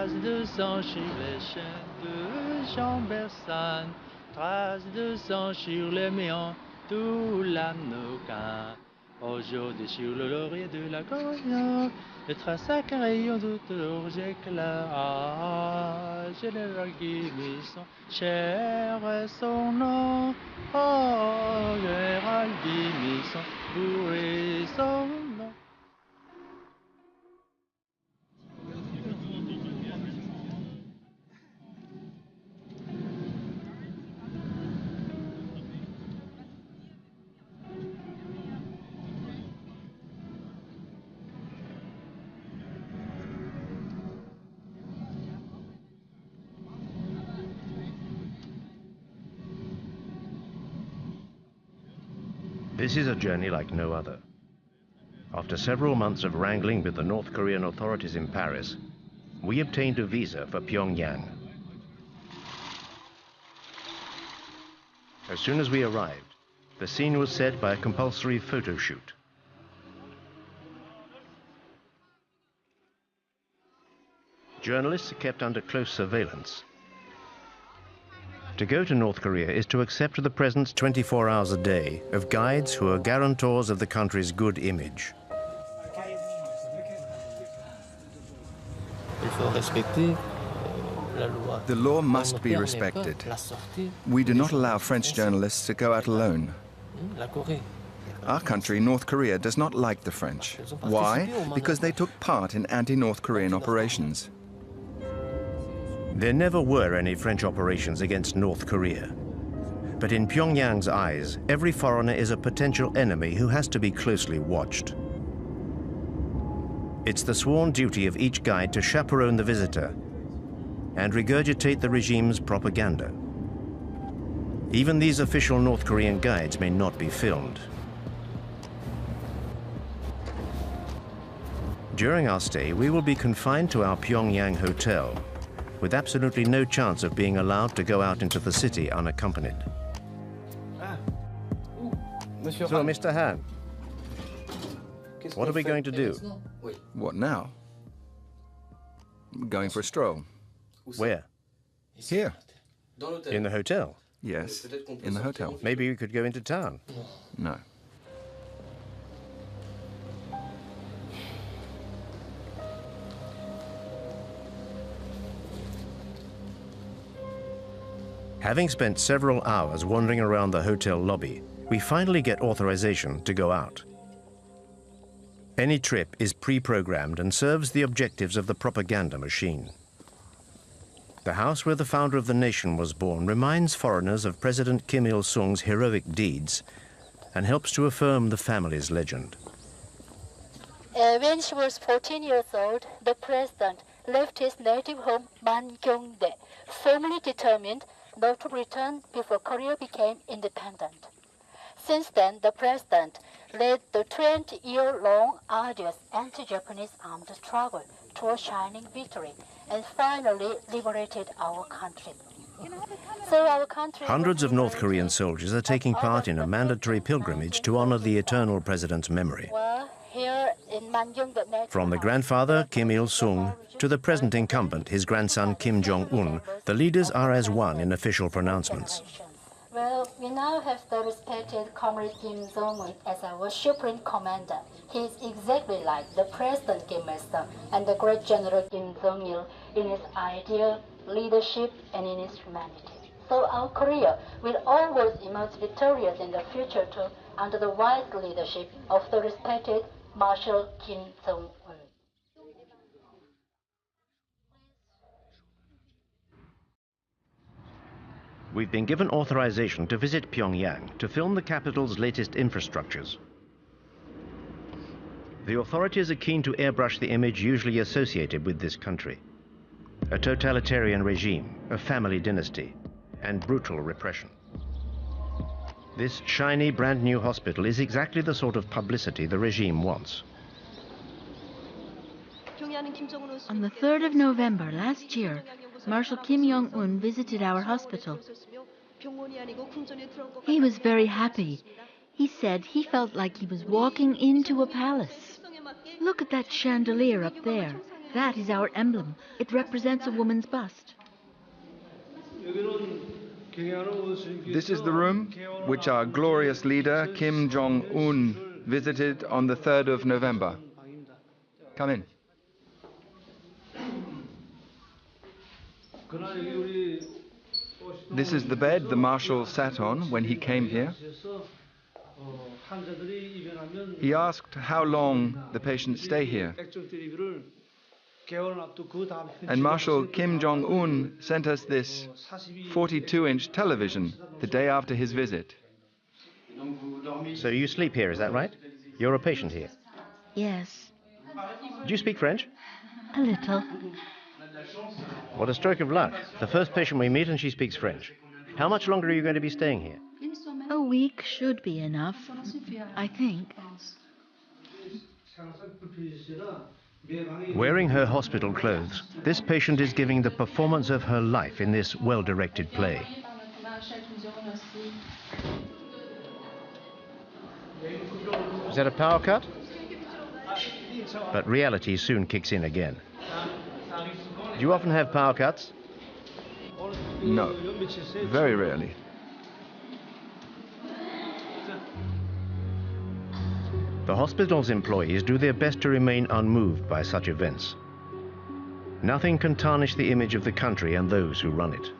Traces de sang sur les chaînes de Jean Bersan, traces de sang sur les méandres, tout l'Amnoquin. Aujourd'hui sur le laurier de la Coriandre, les traces à qu'un rayon de leurs éclats. Ah, général Guimison, cher est son nom. Oh, général Guimison, bourré son nom. This is a journey like no other. After several months of wrangling with the North Korean authorities in Paris, we obtained a visa for Pyongyang. As soon as we arrived, the scene was set by a compulsory photo shoot. Journalists are kept under close surveillance. To go to North Korea is to accept the presence 24 hours a day of guides who are guarantors of the country's good image. The law must be respected. We do not allow French journalists to go out alone. Our country, North Korea, does not like the French. Why? Because they took part in anti-North Korean operations. There never were any French operations against North Korea. But in Pyongyang's eyes, every foreigner is a potential enemy who has to be closely watched. It's the sworn duty of each guide to chaperone the visitor and regurgitate the regime's propaganda. Even these official North Korean guides may not be filmed. During our stay, we will be confined to our Pyongyang hotel, with absolutely no chance of being allowed to go out into the city unaccompanied. So, Mr. Han, what are we going to do? What now? We're going for a stroll. Where? Here. In the hotel? Yes, in the hotel. Maybe we could go into town. No. Having spent several hours wandering around the hotel lobby, we finally get authorization to go out. Any trip is pre-programmed and serves the objectives of the propaganda machine. The house where the founder of the nation was born reminds foreigners of President Kim Il-sung's heroic deeds and helps to affirm the family's legend. When she was 14 years old, the president left his native home, Mangyongdae, firmly determined not to return before Korea became independent. Since then, the president led the 20-year-long arduous anti-Japanese armed struggle to a shining victory and finally liberated our country. So our country... Hundreds of North Korean soldiers are taking part in a mandatory pilgrimage to honor the eternal president's memory. From the grandfather, Kim Il-sung, to the present incumbent, his grandson, Kim Jong-un, the leaders are as one in official pronouncements. Well, we now have the respected Comrade Kim Jong-un as our supreme commander. He is exactly like the President Kim Il-sung and the great General Kim Jong-il in his ideal leadership and in his humanity. So our Korea will always emerge victorious in the future too, under the wise leadership of the respected Marshal Kim Jong-un. We've been given authorization to visit Pyongyang to film the capital's latest infrastructures. The authorities are keen to airbrush the image usually associated with this country: a totalitarian regime, a family dynasty, and brutal repression. This shiny, brand new hospital is exactly the sort of publicity the regime wants. On the 3rd of November last year, Marshal Kim Jong-un visited our hospital. He was very happy. He said he felt like he was walking into a palace. Look at that chandelier up there, That is our emblem. It represents a woman's bust. This is the room which our glorious leader Kim Jong-un visited on the 3rd of November. Come in. This is the bed the Marshal sat on when he came here. He asked how long the patients stay here. And Marshal Kim Jong-un sent us this 42-inch television the day after his visit. So you sleep here, is that right? You're a patient here. Yes, Do you speak French? a little. What a stroke of luck. The first patient we meet and she speaks French. How much longer are you going to be staying here? A week should be enough, I think. Wearing her hospital clothes, this patient is giving the performance of her life in this well-directed play. Is that a power cut? But reality soon kicks in again. Do you often have power cuts? No, very rarely. The hospital's employees do their best to remain unmoved by such events. Nothing can tarnish the image of the country and those who run it.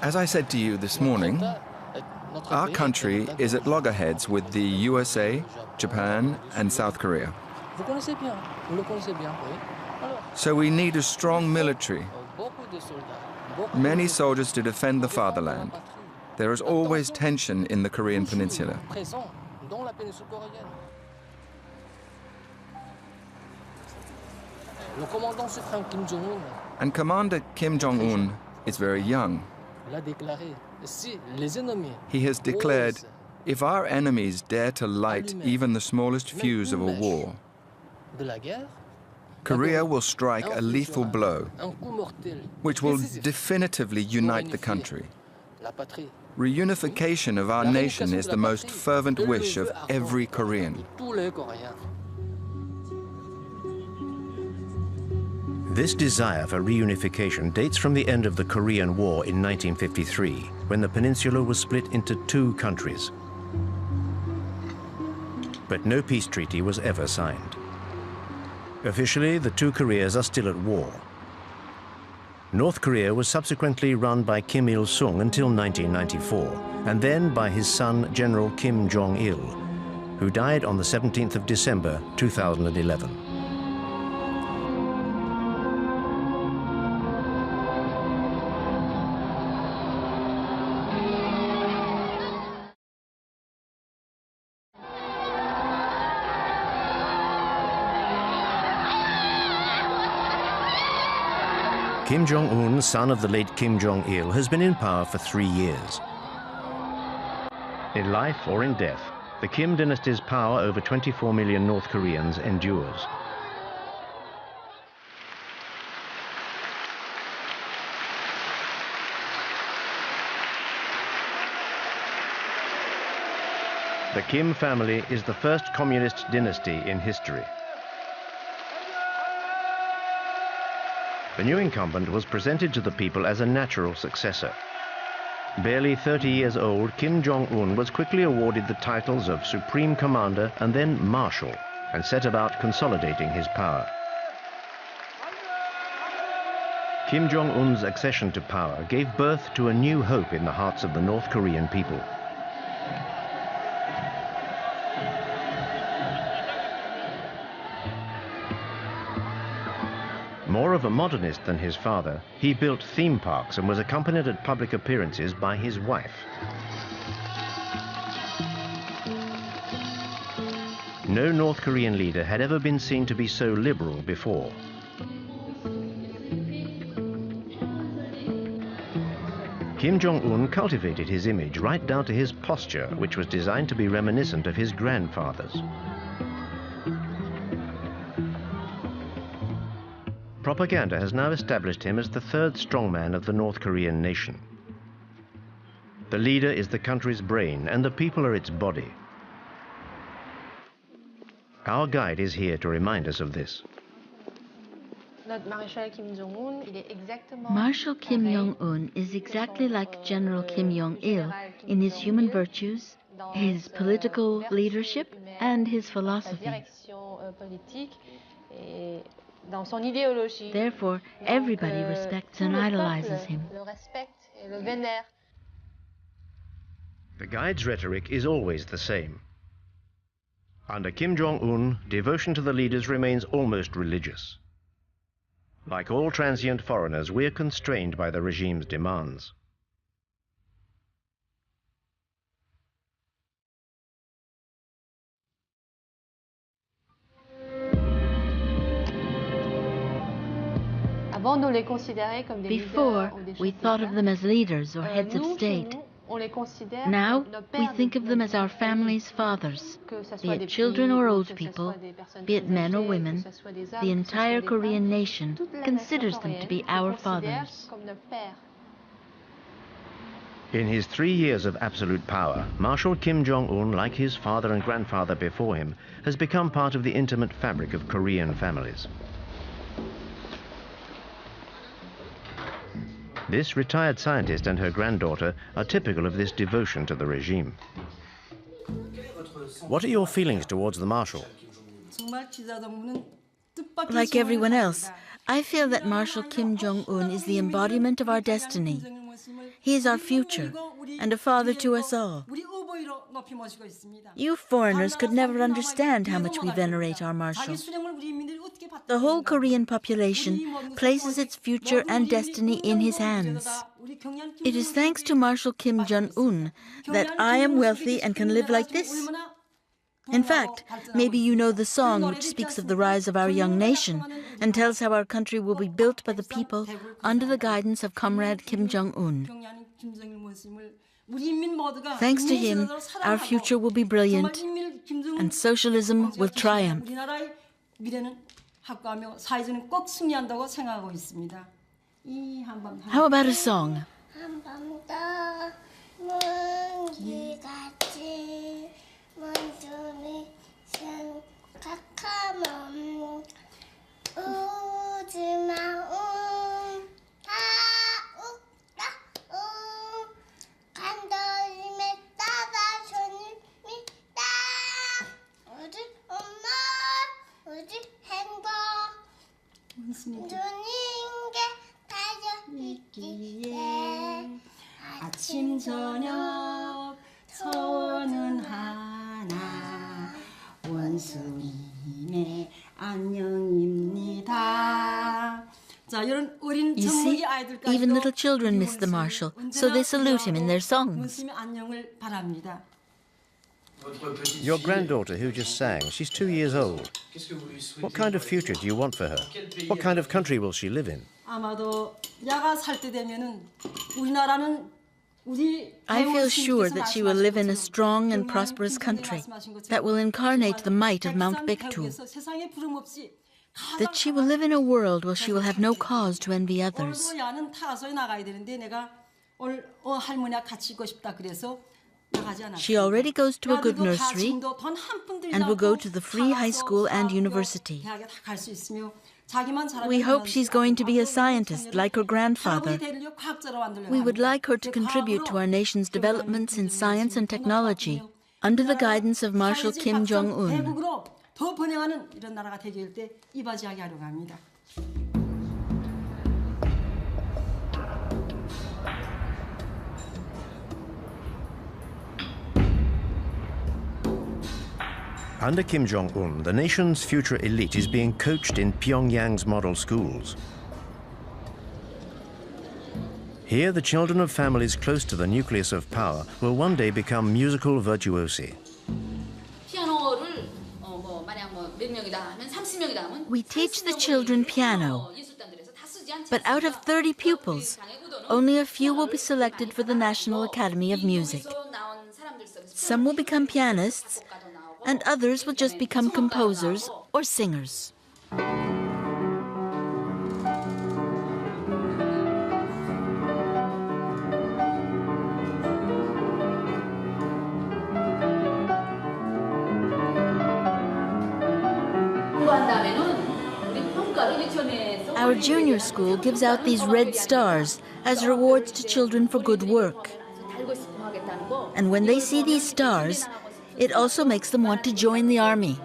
As I said to you this morning, our country is at loggerheads with the USA, Japan, and South Korea. So we need a strong military, many soldiers to defend the fatherland. There is always tension in the Korean Peninsula. And Commander Kim Jong-un is very young. He has declared, if our enemies dare to light even the smallest fuse of a war, Korea will strike a lethal blow, which will definitively unite the country. Reunification of our nation is the most fervent wish of every Korean. This desire for reunification dates from the end of the Korean War in 1953, when the peninsula was split into two countries. But no peace treaty was ever signed. Officially, the two Koreas are still at war. North Korea was subsequently run by Kim Il-sung until 1994, and then by his son, General Kim Jong-il, who died on the 17th of December, 2011. Kim Jong-un, son of the late Kim Jong-il, has been in power for 3 years. In life or in death, the Kim dynasty's power over 24 million North Koreans endures. The Kim family is the first communist dynasty in history. The new incumbent was presented to the people as a natural successor. Barely 30 years old, Kim Jong-un was quickly awarded the titles of Supreme Commander and then Marshal, and set about consolidating his power. Kim Jong-un's accession to power gave birth to a new hope in the hearts of the North Korean people. More of a modernist than his father, he built theme parks and was accompanied at public appearances by his wife. No North Korean leader had ever been seen to be so liberal before. Kim Jong-un cultivated his image right down to his posture, which was designed to be reminiscent of his grandfather's. Propaganda has now established him as the third strongman of the North Korean nation. The leader is the country's brain and the people are its body. Our guide is here to remind us of this. Marshal Kim Jong-un is exactly like General Kim Jong-il in his human virtues, his political leadership, and his philosophy. Therefore, everybody respects and idolizes him. The guide's rhetoric is always the same. Under Kim Jong-un, devotion to the leaders remains almost religious. Like all transient foreigners, we are constrained by the regime's demands. Before, we thought of them as leaders or heads of state. Now, we think of them as our family's fathers, be it children or old people, be it men or women. The entire Korean nation considers them to be our fathers. In his 3 years of absolute power, Marshal Kim Jong-un, like his father and grandfather before him, has become part of the intimate fabric of Korean families. This retired scientist and her granddaughter are typical of this devotion to the regime. What are your feelings towards the Marshal? Like everyone else, I feel that Marshal Kim Jong-un is the embodiment of our destiny. He is our future and a father to us all. You foreigners could never understand how much we venerate our Marshal. The whole Korean population places its future and destiny in his hands. It is thanks to Marshal Kim Jong-un that I am wealthy and can live like this. In fact, maybe you know the song which speaks of the rise of our young nation and tells how our country will be built by the people under the guidance of Comrade Kim Jong-un. Thanks to him, our future will be brilliant and socialism will triumph. How about a song? 아침 저녁 소원은 하나 원수님의 안녕입니다. You see, even little children miss the Marshal, so they salute him in their songs. Your granddaughter who just sang, she's 2 years old. What kind of future do you want for her? What kind of country will she live in? I feel sure that she will live in a strong and prosperous country that will incarnate the might of Mount Baekdu. That she will live in a world where she will have no cause to envy others. She already goes to a good nursery and will go to the free high school and university. We hope she's going to be a scientist like her grandfather. We would like her to contribute to our nation's developments in science and technology under the guidance of Marshal Kim Jong-un. Under Kim Jong-un, the nation's future elite is being coached in Pyongyang's model schools. Here, the children of families close to the nucleus of power will one day become musical virtuosi. We teach the children piano, but out of 30 pupils, only a few will be selected for the National Academy of Music. Some will become pianists, and others will just become composers or singers. Our junior school gives out these red stars as rewards to children for good work. And when they see these stars, it also makes them want to join the army.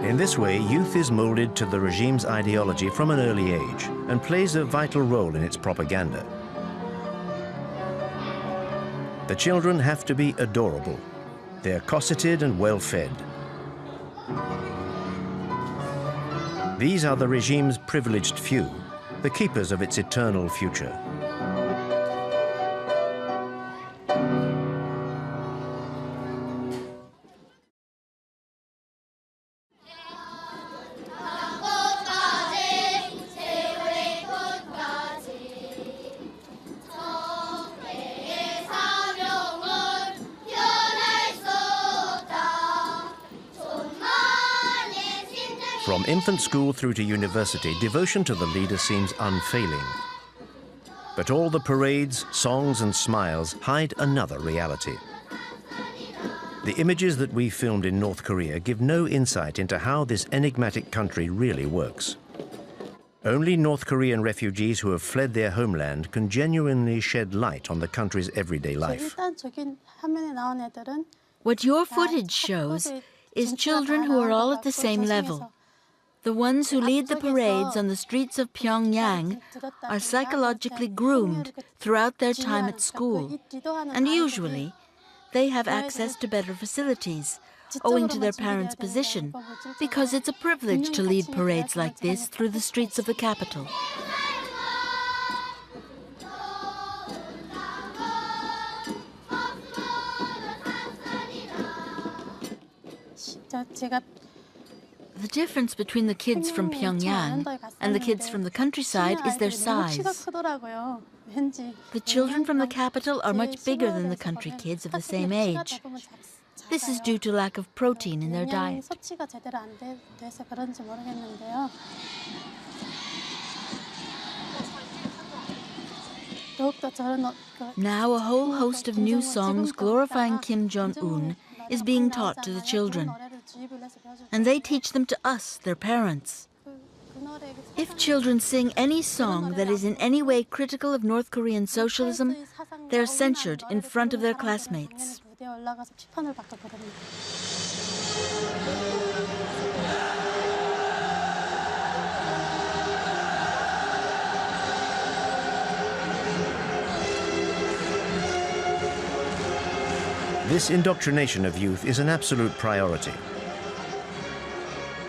In this way, youth is molded to the regime's ideology from an early age and plays a vital role in its propaganda. The children have to be adorable. They're cosseted and well-fed. These are the regime's privileged few, the keepers of its eternal future. From infant school through to university, devotion to the leader seems unfailing. But all the parades, songs and smiles hide another reality. The images that we filmed in North Korea give no insight into how this enigmatic country really works. Only North Korean refugees who have fled their homeland can genuinely shed light on the country's everyday life. What your footage shows is children who are all at the same level. The ones who lead the parades on the streets of Pyongyang are psychologically groomed throughout their time at school, and usually they have access to better facilities, owing to their parents' position, because it's a privilege to lead parades like this through the streets of the capital. The difference between the kids from Pyongyang and the kids from the countryside is their size. The children from the capital are much bigger than the country kids of the same age. This is due to lack of protein in their diet. Now a whole host of new songs glorifying Kim Jong-un is being taught to the children. And they teach them to us, their parents. If children sing any song that is in any way critical of North Korean socialism, they're censured in front of their classmates. This indoctrination of youth is an absolute priority.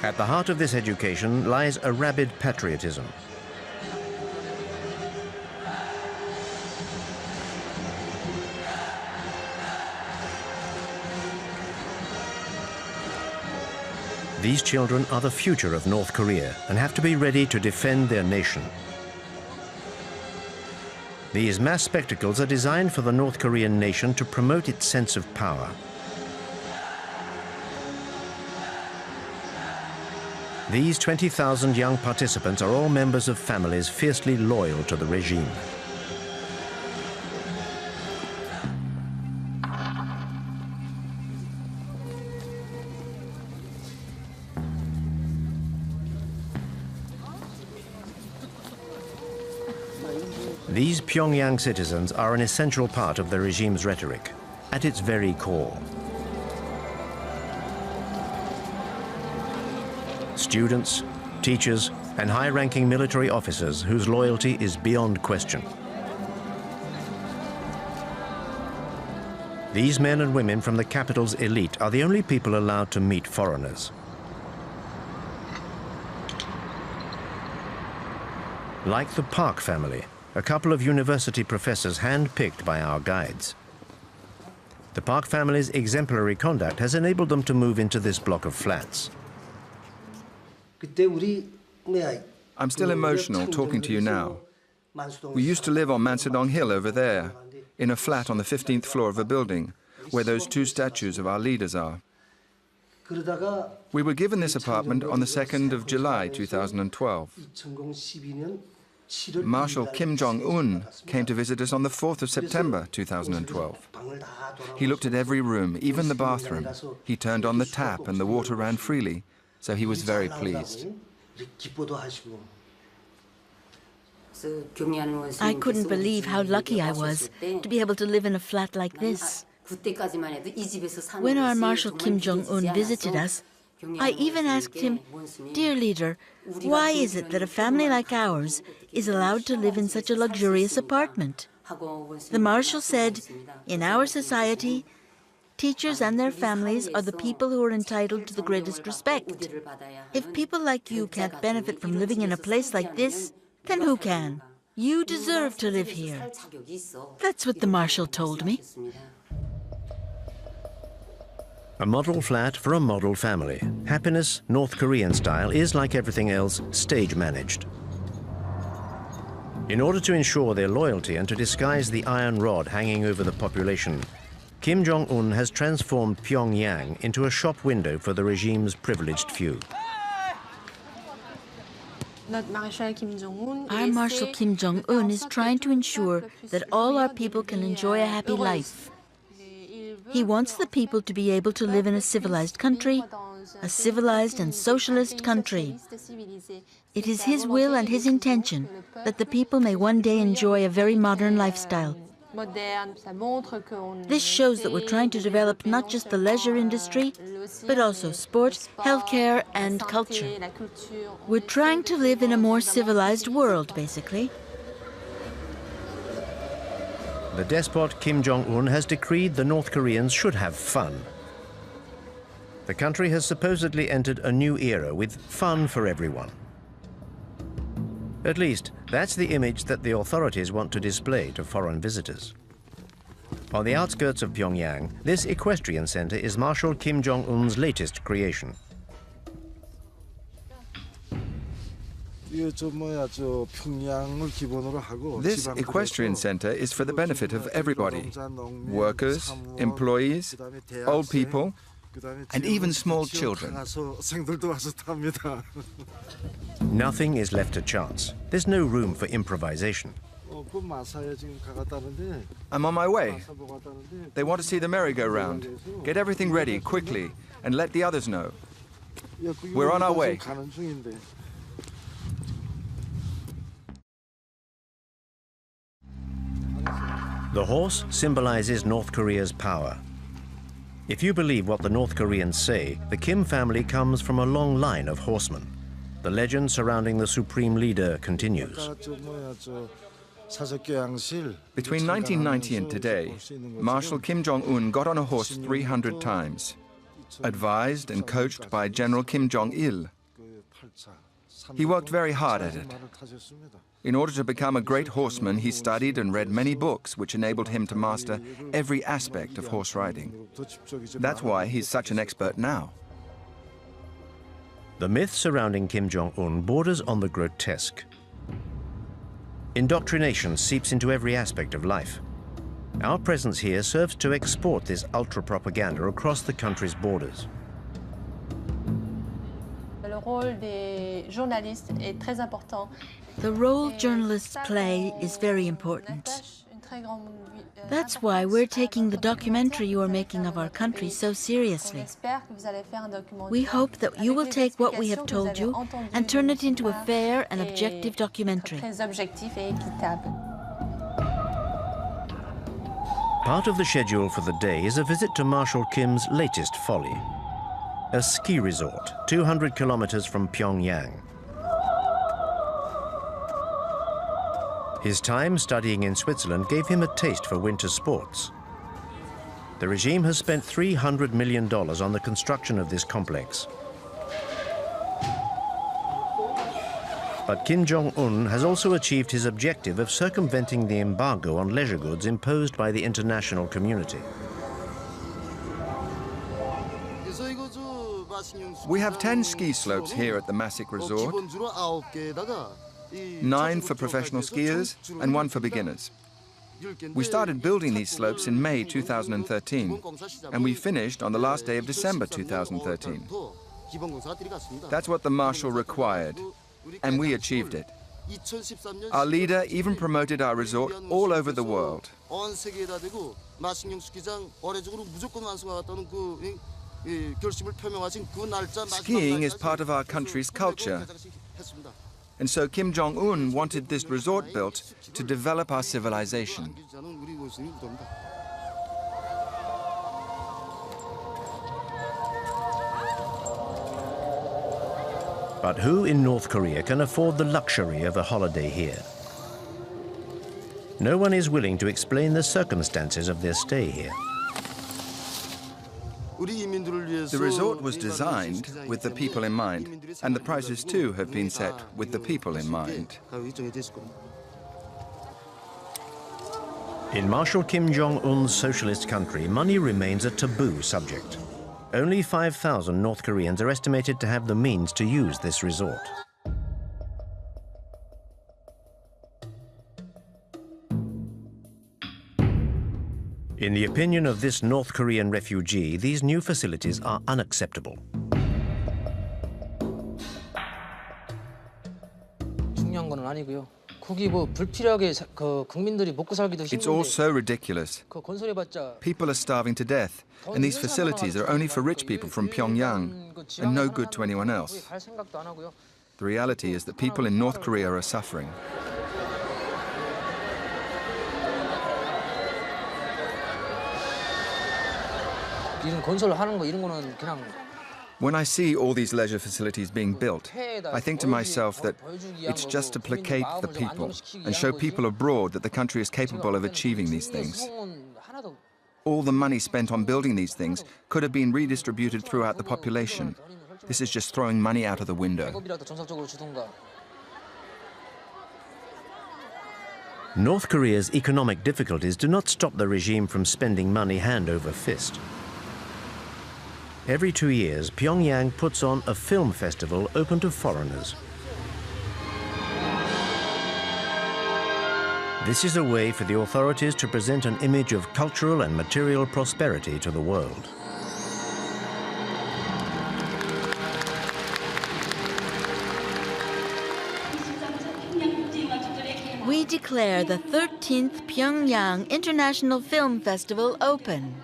At the heart of this education lies a rabid patriotism. These children are the future of North Korea and have to be ready to defend their nation. These mass spectacles are designed for the North Korean nation to promote its sense of power. These 20,000 young participants are all members of families fiercely loyal to the regime. These Pyongyang citizens are an essential part of the regime's rhetoric, at its very core. Students, teachers, and high-ranking military officers whose loyalty is beyond question. These men and women from the capital's elite are the only people allowed to meet foreigners. Like the Park family, a couple of university professors hand-picked by our guides. The Park family's exemplary conduct has enabled them to move into this block of flats. I'm still emotional talking to you now. We used to live on Mansadong Hill over there, in a flat on the 15th floor of a building, where those two statues of our leaders are. We were given this apartment on the 2nd of July, 2012. Marshal Kim Jong-un came to visit us on the 4th of September 2012. He looked at every room, even the bathroom. He turned on the tap and the water ran freely, so he was very pleased. I couldn't believe how lucky I was to be able to live in a flat like this. When our Marshal Kim Jong-un visited us, I even asked him, "Dear leader, why is it that a family like ours is allowed to live in such a luxurious apartment?" The Marshal said, "In our society, teachers and their families are the people who are entitled to the greatest respect. If people like you can't benefit from living in a place like this, then who can? You deserve to live here." That's what the Marshal told me. A model flat for a model family. Happiness, North Korean style, is, like everything else, stage managed. In order to ensure their loyalty and to disguise the iron rod hanging over the population, Kim Jong-un has transformed Pyongyang into a shop window for the regime's privileged few. Our Marshal Kim Jong-un is trying to ensure that all our people can enjoy a happy life. He wants the people to be able to live in a civilized country, a civilized and socialist country. It is his will and his intention that the people may one day enjoy a very modern lifestyle. This shows that we're trying to develop not just the leisure industry, but also sport, healthcare, and culture. We're trying to live in a more civilized world, basically. The despot Kim Jong-un has decreed the North Koreans should have fun. The country has supposedly entered a new era with fun for everyone. At least, that's the image that the authorities want to display to foreign visitors. On the outskirts of Pyongyang, this equestrian center is Marshal Kim Jong-un's latest creation. This equestrian center is for the benefit of everybody. Workers, employees, old people, and even small children. Nothing is left to chance. There's no room for improvisation. I'm on my way. They want to see the merry-go-round. Get everything ready quickly and let the others know. We're on our way. The horse symbolizes North Korea's power. If you believe what the North Koreans say, the Kim family comes from a long line of horsemen. The legend surrounding the supreme leader continues. Between 1990 and today, Marshal Kim Jong-un got on a horse 300 times, advised and coached by General Kim Jong-il. He worked very hard at it. In order to become a great horseman, he studied and read many books which enabled him to master every aspect of horse riding. That's why he's such an expert now. The myth surrounding Kim Jong-un borders on the grotesque. Indoctrination seeps into every aspect of life. Our presence here serves to export this ultra-propaganda across the country's borders. The role journalists play is very important. That's why we're taking the documentary you are making of our country so seriously. We hope that you will take what we have told you and turn it into a fair and objective documentary. Part of the schedule for the day is a visit to Marshal Kim's latest folly, a ski resort 200 kilometers from Pyongyang. His time studying in Switzerland gave him a taste for winter sports. The regime has spent $300 million on the construction of this complex. But Kim Jong-un has also achieved his objective of circumventing the embargo on leisure goods imposed by the international community. We have 10 ski slopes here at the Masik Resort, 9 for professional skiers and 1 for beginners. We started building these slopes in May 2013, and we finished on the last day of December 2013. That's what the Marshal required, and we achieved it. Our leader even promoted our resort all over the world. Skiing is part of our country's culture. And so Kim Jong-un wanted this resort built to develop our civilization. But who in North Korea can afford the luxury of a holiday here? No one is willing to explain the circumstances of their stay here. The resort was designed with the people in mind, and the prices too have been set with the people in mind. In Marshal Kim Jong-un's socialist country, money remains a taboo subject. Only 5,000 North Koreans are estimated to have the means to use this resort. In the opinion of this North Korean refugee, these new facilities are unacceptable. It's all so ridiculous. People are starving to death, and these facilities are only for rich people from Pyongyang and no good to anyone else. The reality is that people in North Korea are suffering. When I see all these leisure facilities being built, I think to myself that it's just to placate the people and show people abroad that the country is capable of achieving these things. All the money spent on building these things could have been redistributed throughout the population. This is just throwing money out of the window. North Korea's economic difficulties do not stop the regime from spending money hand over fist. Every 2 years, Pyongyang puts on a film festival open to foreigners. This is a way for the authorities to present an image of cultural and material prosperity to the world. We declare the 13th Pyongyang International Film Festival open.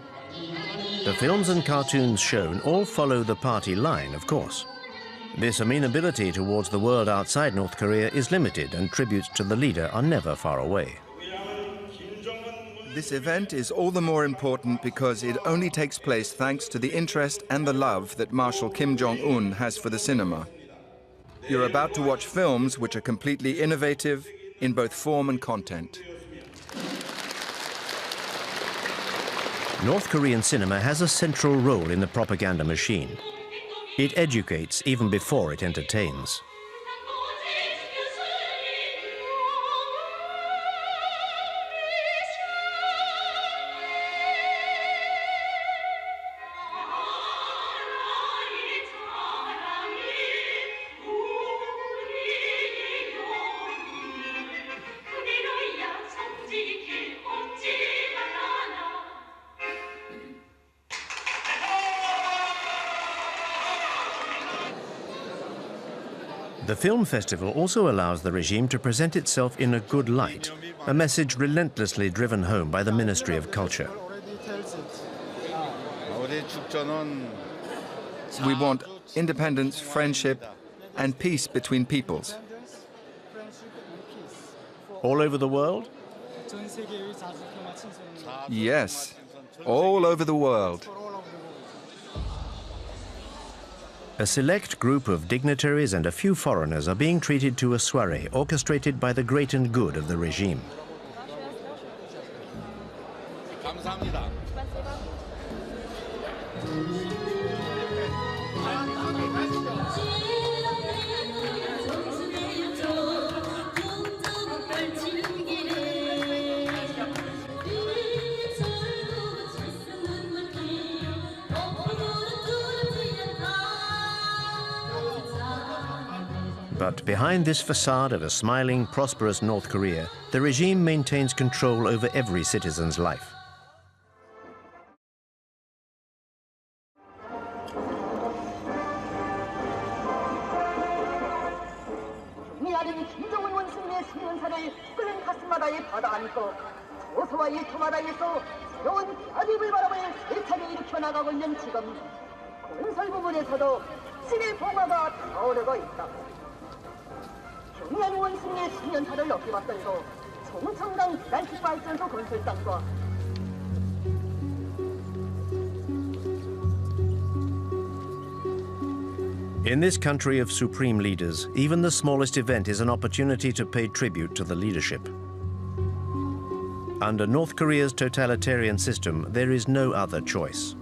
The films and cartoons shown all follow the party line, of course. This amenability towards the world outside North Korea is limited, and tributes to the leader are never far away. This event is all the more important because it only takes place thanks to the interest and the love that Marshal Kim Jong-un has for the cinema. You're about to watch films which are completely innovative in both form and content. North Korean cinema has a central role in the propaganda machine. It educates even before it entertains. The film festival also allows the regime to present itself in a good light, a message relentlessly driven home by the Ministry of Culture. We want independence, friendship, and peace between peoples. All over the world? Yes, all over the world. A select group of dignitaries and a few foreigners are being treated to a soiree orchestrated by the great and good of the regime. But behind this facade of a smiling, prosperous North Korea, the regime maintains control over every citizen's life. 10년사를 끓는 가슴마다에 받아 안고 조소와 일터마다에서 새로운 대한민국을 바라볼 세차를 일으켜 나가고 있는 지금 건설 부분에서도 신의 봉화가 타오르고 있다. 경연 원숭이의 10년사를 넘게 맞들고 송청강 기단식 발전소 건설당과 In this country of supreme leaders, even the smallest event is an opportunity to pay tribute to the leadership. Under North Korea's totalitarian system, there is no other choice.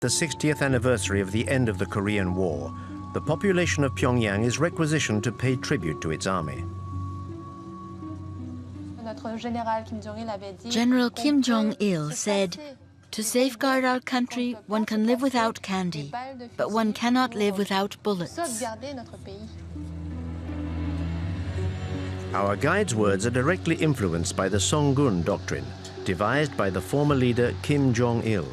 The 60th anniversary of the end of the Korean War, the population of Pyongyang is requisitioned to pay tribute to its army. General Kim Jong-il said, "To safeguard our country, one can live without candy, but one cannot live without bullets." Our guide's words are directly influenced by the Songun doctrine, devised by the former leader Kim Jong-il,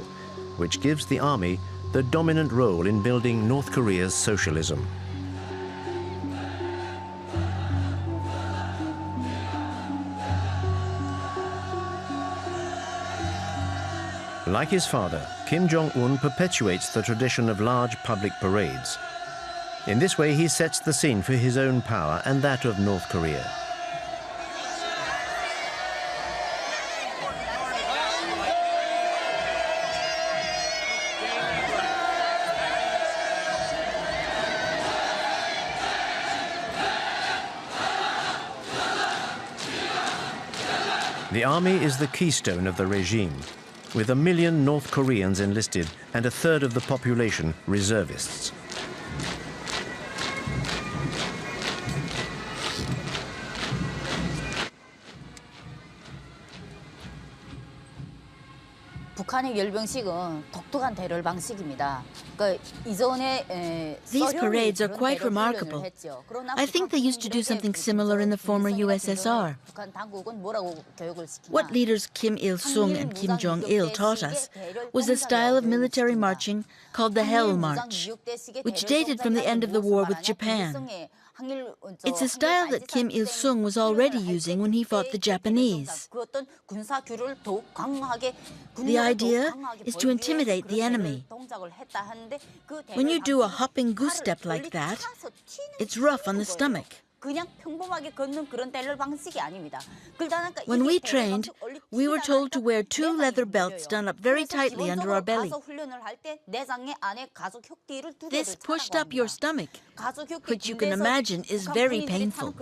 which gives the army the dominant role in building North Korea's socialism. Like his father, Kim Jong-un perpetuates the tradition of large public parades. In this way, he sets the scene for his own power and that of North Korea. The army is the keystone of the regime, with 1 million North Koreans enlisted and a third of the population reservists. 북한의 열병식은 독특한 대열 방식입니다. These parades are quite remarkable. I think they used to do something similar in the former USSR. What leaders Kim Il-sung and Kim Jong-il taught us was a style of military marching called the Hell March, which dated from the end of the war with Japan. It's a style that Kim Il-sung was already using when he fought the Japanese. The idea is to intimidate the enemy. When you do a hopping goose step like that, it's rough on the stomach. When we trained, we were told to wear 2 leather belts done up very tightly under our belly. This pushed up your stomach, which you can imagine is very painful.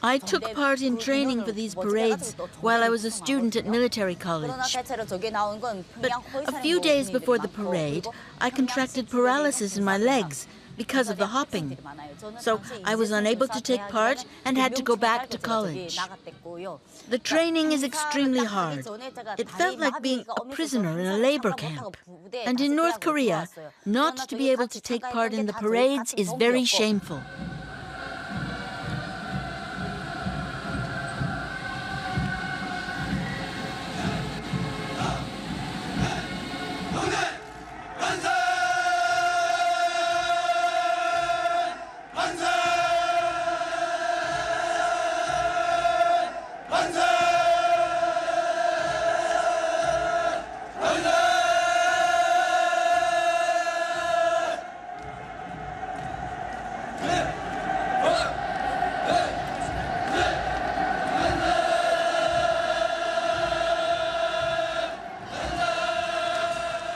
I took part in training for these parades while I was a student at military college. But a few days before the parade, I contracted paralysis in my legs because of the hopping. So I was unable to take part and had to go back to college. The training is extremely hard. It felt like being a prisoner in a labor camp. And in North Korea, not to be able to take part in the parades is very shameful.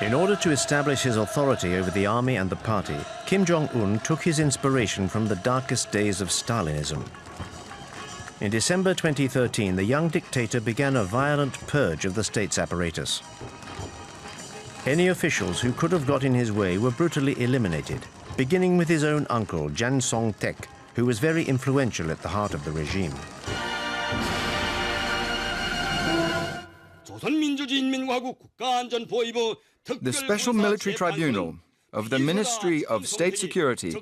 In order to establish his authority over the army and the party, Kim Jong-un took his inspiration from the darkest days of Stalinism. In December 2013, the young dictator began a violent purge of the state's apparatus. Any officials who could have got in his way were brutally eliminated, beginning with his own uncle, Jang Song-taek, who was very influential at the heart of the regime. The Special Military Tribunal of the Ministry of State Security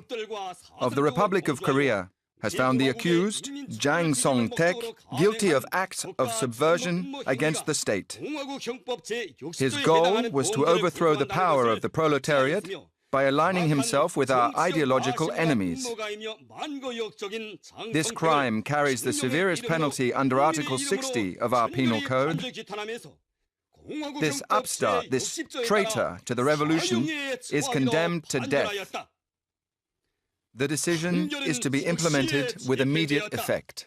of the Republic of Korea has found the accused, Jang Song-taek, guilty of acts of subversion against the state. His goal was to overthrow the power of the proletariat by aligning himself with our ideological enemies. This crime carries the severest penalty under Article 60 of our Penal Code. This upstart, this traitor to the revolution, is condemned to death. The decision is to be implemented with immediate effect.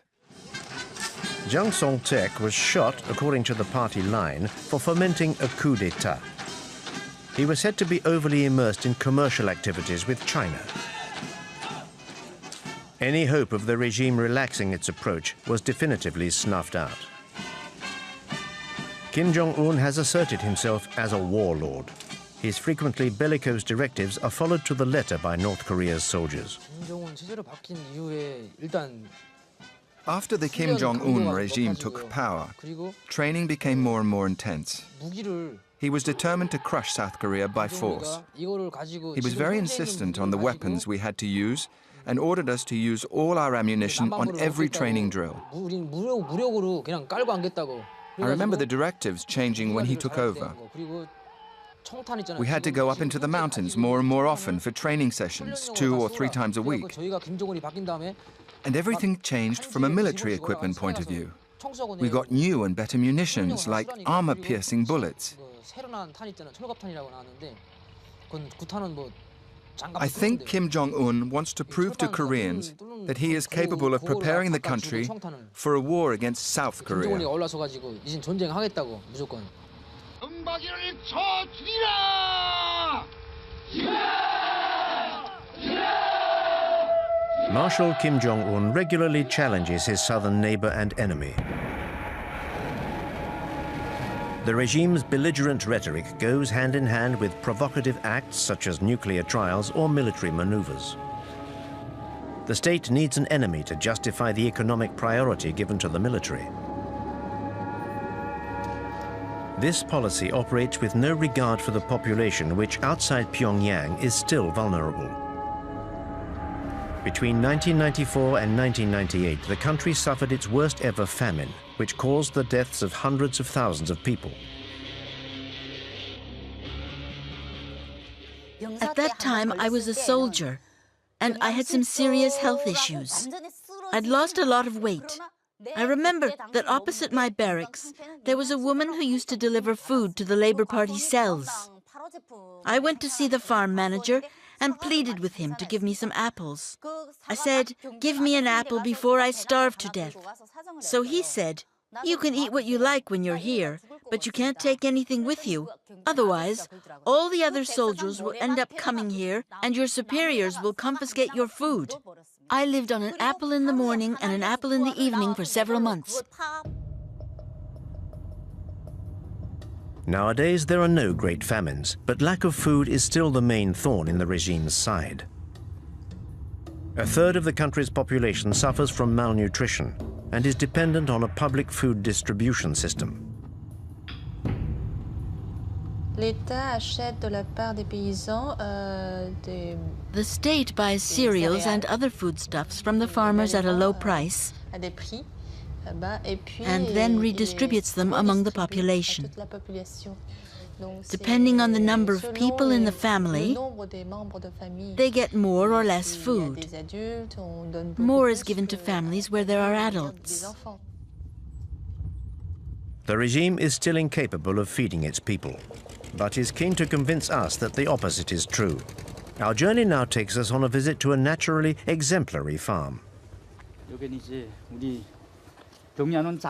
Jang Song-taek was shot, according to the party line, for fomenting a coup d'etat. He was said to be overly immersed in commercial activities with China. Any hope of the regime relaxing its approach was definitively snuffed out. Kim Jong-un has asserted himself as a warlord. His frequently bellicose directives are followed to the letter by North Korea's soldiers. After the Kim Jong-un regime took power, training became more and more intense. He was determined to crush South Korea by force. He was very insistent on the weapons we had to use and ordered us to use all our ammunition on every training drill. I remember the directives changing when he took over. We had to go up into the mountains more and more often for training sessions, 2 or 3 times a week. And everything changed from a military equipment point of view. We got new and better munitions, like armor-piercing bullets. I think Kim Jong-un wants to prove to Koreans that he is capable of preparing the country for a war against South Korea. Marshal Kim Jong-un regularly challenges his southern neighbor and enemy. The regime's belligerent rhetoric goes hand in hand with provocative acts such as nuclear trials or military maneuvers. The state needs an enemy to justify the economic priority given to the military. This policy operates with no regard for the population, which outside Pyongyang is still vulnerable. Between 1994 and 1998, the country suffered its worst ever famine, which caused the deaths of hundreds of thousands of people. At that time, I was a soldier, and I had some serious health issues. I'd lost a lot of weight. I remember that opposite my barracks, there was a woman who used to deliver food to the Labour Party cells. I went to see the farm manager and pleaded with him to give me some apples. I said, "Give me an apple before I starve to death." So he said, "You can eat what you like when you're here, but you can't take anything with you. Otherwise, all the other soldiers will end up coming here and your superiors will confiscate your food." I lived on an apple in the morning and an apple in the evening for several months. Nowadays, there are no great famines, but lack of food is still the main thorn in the regime's side. A third of the country's population suffers from malnutrition and is dependent on a public food distribution system. The state buys cereals and other foodstuffs from the farmers at a low price and then redistributes them among the population. Depending on the number of people in the family, they get more or less food. More is given to families where there are adults. The regime is still incapable of feeding its people, but is keen to convince us that the opposite is true. Our journey now takes us on a visit to a naturally exemplary farm.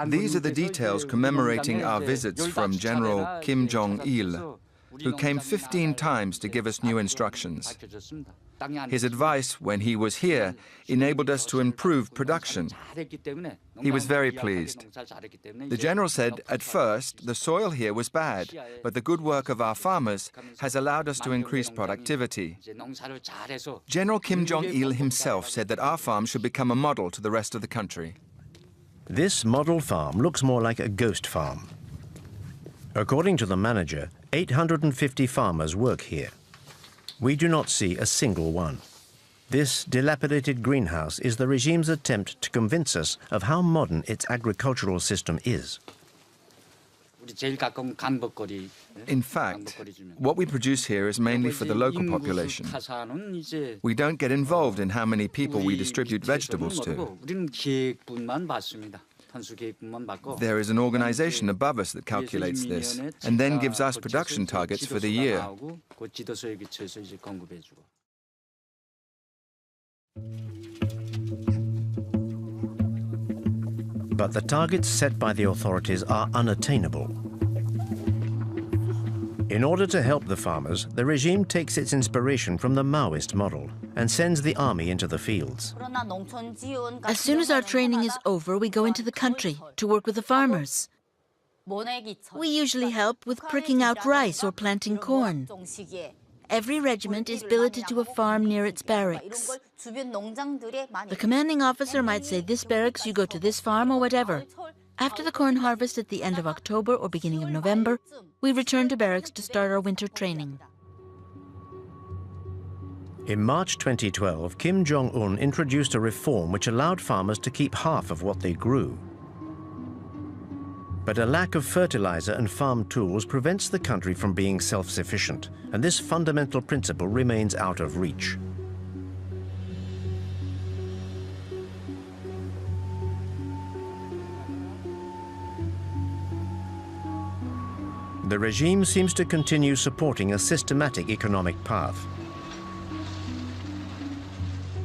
These are the details commemorating our visits from General Kim Jong-il, who came 15 times to give us new instructions. His advice when he was here enabled us to improve production. He was very pleased. The general said, at first, the soil here was bad, but the good work of our farmers has allowed us to increase productivity. General Kim Jong-il himself said that our farm should become a model to the rest of the country. This model farm looks more like a ghost farm. According to the manager, 850 farmers work here. We do not see a single one. This dilapidated greenhouse is the regime's attempt to convince us of how modern its agricultural system is. In fact, what we produce here is mainly for the local population. We don't get involved in how many people we distribute vegetables to. There is an organization above us that calculates this and then gives us production targets for the year. But the targets set by the authorities are unattainable. In order to help the farmers, the regime takes its inspiration from the Maoist model and sends the army into the fields. As soon as our training is over, we go into the country to work with the farmers. We usually help with pricking out rice or planting corn. Every regiment is billeted to a farm near its barracks. The commanding officer might say, this barracks, you go to this farm or whatever. After the corn harvest at the end of October or beginning of November, we return to barracks to start our winter training. In March 2012, Kim Jong-un introduced a reform which allowed farmers to keep half of what they grew. But a lack of fertilizer and farm tools prevents the country from being self-sufficient, and this fundamental principle remains out of reach. The regime seems to continue supporting a systematic economic path.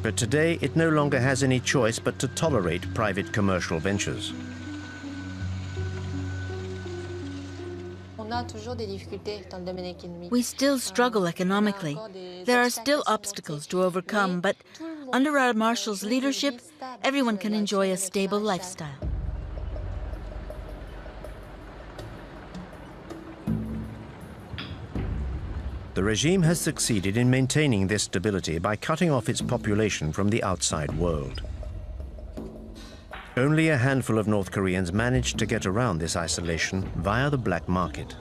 But today, it no longer has any choice but to tolerate private commercial ventures. We still struggle economically. There are still obstacles to overcome, but under our marshal's leadership, everyone can enjoy a stable lifestyle. The regime has succeeded in maintaining this stability by cutting off its population from the outside world. Only a handful of North Koreans managed to get around this isolation via the black market.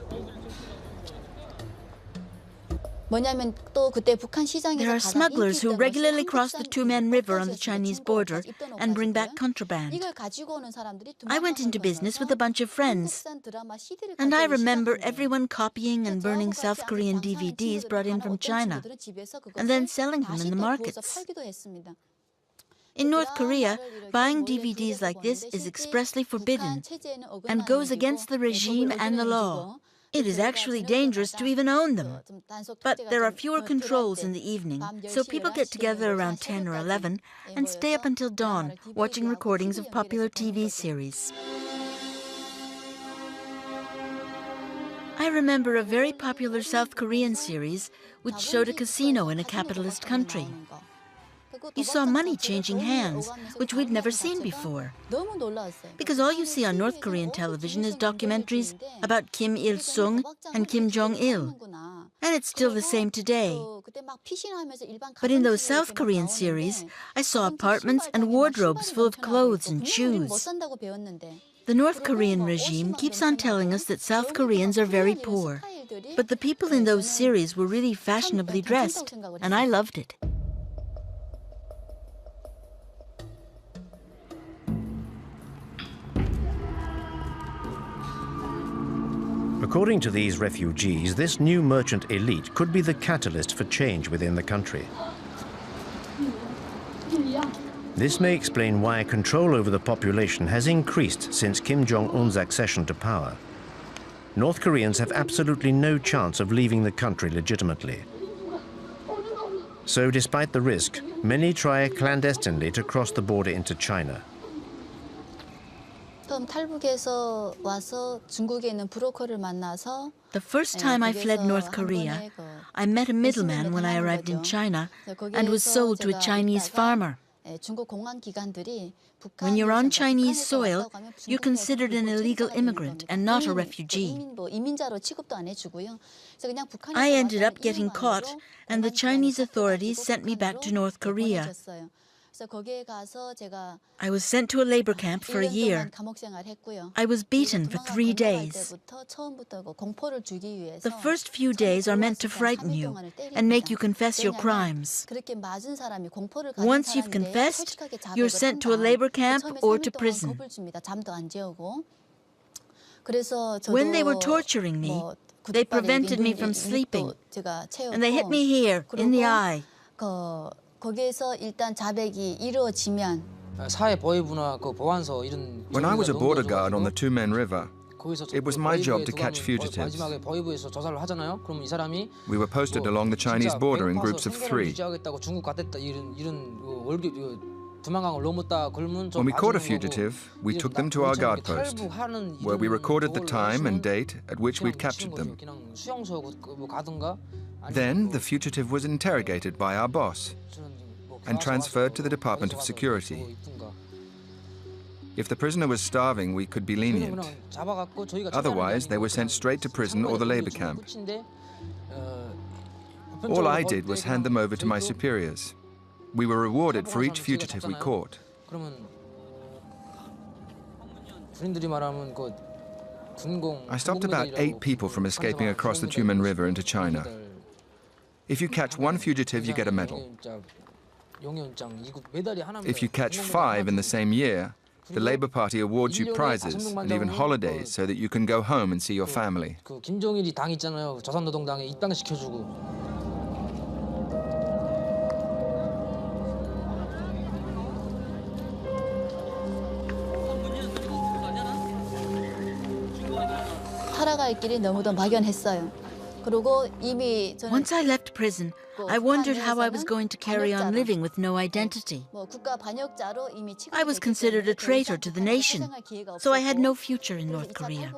There are smugglers who regularly cross the Tumen River on the Chinese border and bring back contraband. I went into business with a bunch of friends, and I remember everyone copying and burning South Korean DVDs brought in from China, and then selling them in the markets. In North Korea, buying DVDs like this is expressly forbidden and goes against the regime and the law. It is actually dangerous to even own them. But there are fewer controls in the evening, so people get together around 10 or 11 and stay up until dawn watching recordings of popular TV series. I remember a very popular South Korean series which showed a casino in a capitalist country. You saw money changing hands, which we'd never seen before. Because all you see on North Korean television is documentaries about Kim Il-sung and Kim Jong-il. And it's still the same today. But in those South Korean series, I saw apartments and wardrobes full of clothes and shoes. The North Korean regime keeps on telling us that South Koreans are very poor. But the people in those series were really fashionably dressed, and I loved it. According to these refugees, this new merchant elite could be the catalyst for change within the country. This may explain why control over the population has increased since Kim Jong-un's accession to power. North Koreans have absolutely no chance of leaving the country legitimately. So, despite the risk, many try clandestinely to cross the border into China. The first time I fled North Korea, I met a middleman when I arrived in China and was sold to a Chinese farmer. When you're on Chinese soil, you're considered an illegal immigrant and not a refugee. I ended up getting caught, and the Chinese authorities sent me back to North Korea. I was sent to a labor camp for a year. I was beaten for 3 days. The first few days are meant to frighten you and make you confess your crimes. Once you've confessed, you're sent to a labor camp or to prison. When they were torturing me, they prevented me from sleeping, and they hit me here, in the eye. When I was a border guard on the Tumen River, it was my job to catch fugitives. We were posted along the Chinese border in groups of 3. When we caught a fugitive, we took them to our guard post, where we recorded the time and date at which we'd captured them. Then the fugitive was interrogated by our boss and transferred to the Department of Security. If the prisoner was starving, we could be lenient. Otherwise, they were sent straight to prison or the labor camp. All I did was hand them over to my superiors. We were rewarded for each fugitive we caught. I stopped about 8 people from escaping across the Tumen River into China. If you catch 1 fugitive, you get a medal. If you catch 5 in the same year, the Labour Party awards you prizes and even holidays so that you can go home and see your family. Once I left prison, I wondered how I was going to carry on living with no identity. I was considered a traitor to the nation, so I had no future in North Korea.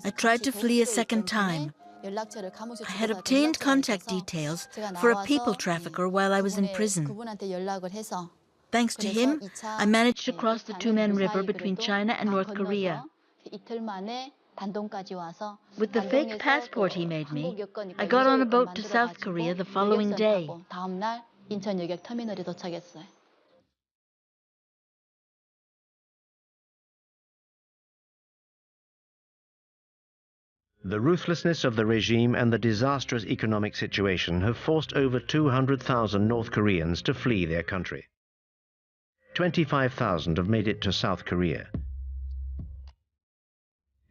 I tried to flee a second time. I had obtained contact details for a people trafficker while I was in prison. Thanks to him, I managed to cross the Tumen River between China and North Korea. With the fake passport he made me, I got on a boat to South Korea the following day. The ruthlessness of the regime and the disastrous economic situation have forced over 200,000 North Koreans to flee their country. 25,000 have made it to South Korea.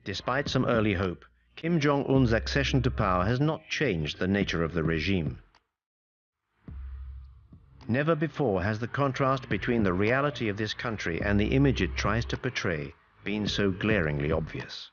Despite some early hope, Kim Jong-un's accession to power has not changed the nature of the regime. Never before has the contrast between the reality of this country and the image it tries to portray been so glaringly obvious.